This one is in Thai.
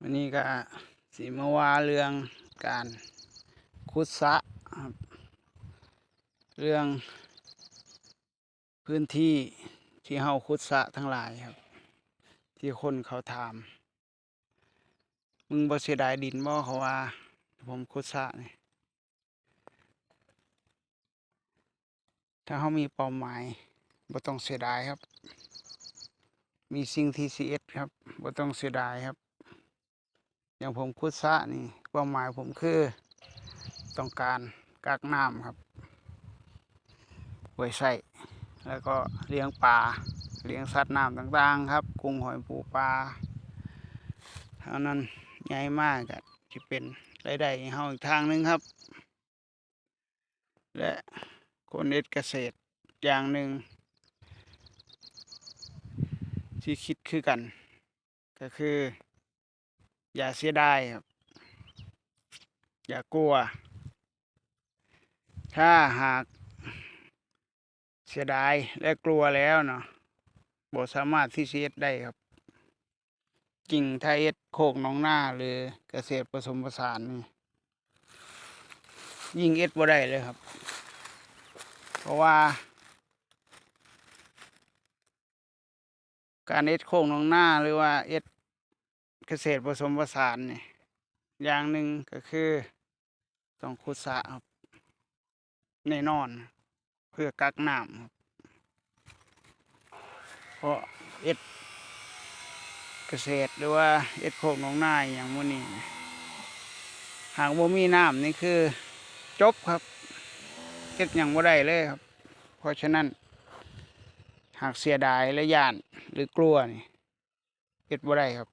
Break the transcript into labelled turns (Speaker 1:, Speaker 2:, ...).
Speaker 1: วันนี้ก็สีมาว่าเรื่องการขุดสระครับเรื่องพื้นที่ที่เฮาขุดสระทั้งหลายครับ ที่คนเขาถามมึงบ่เสียดายดินบ่เขาว่าผมขุดสระนี่ถ้าเฮามีเป้าหมายบ่ต้องเสียดายครับ มีสิ่งที่สิเอ็ดครับบ่ต้องเสียดายครับ อย่างผมขุดสระนี่เป้าหมายผมคือต้องการกักน้ำครับไว้ใช้แล้วก็เลี้ยงปลาเลี้ยงสัตว์น้ำต่างๆครับกุ้งหอยปูปลาเท่านั้นใหญ่มากก็จะเป็นรายได้ให้เฮาอีกทางหนึ่งครับ และคนเฮ็ดเกษตรอย่างหนึ่งที่คิดคือกัน ก็คืออย่าเสียดายครับอย่ากลัว ถ้าหากเสียดายและกลัวแล้วเนาะบ่สามารถที่จะเฮ็ดได้ครับจริงถ้าเฮ็ดโคกหนองนาหรือเกษตรผสมผสานนี่ยิ่งเฮ็ดบ่ได้เลยครับ เพราะว่าการเฮ็ดโคกหนองนาหรือว่าเฮ็ดเกษตรผสมผสานนี่อย่างหนึ่งก็คือต้องขุดสระครับแน่นอนเพื่อกักน้ำครับเพราะเฮ็ดเกษตรหรือว่าเฮ็ดโคกหนองนาอหย่างมื้อนี้หากบ่มีน้ำนี่คือจบครับเฮ็ดหยังบ่ได้เลยครับ เพราะฉะนั้นหากเสียดายและย้านหรือกลัวนี่เฮ็ดบ่ได้ครับ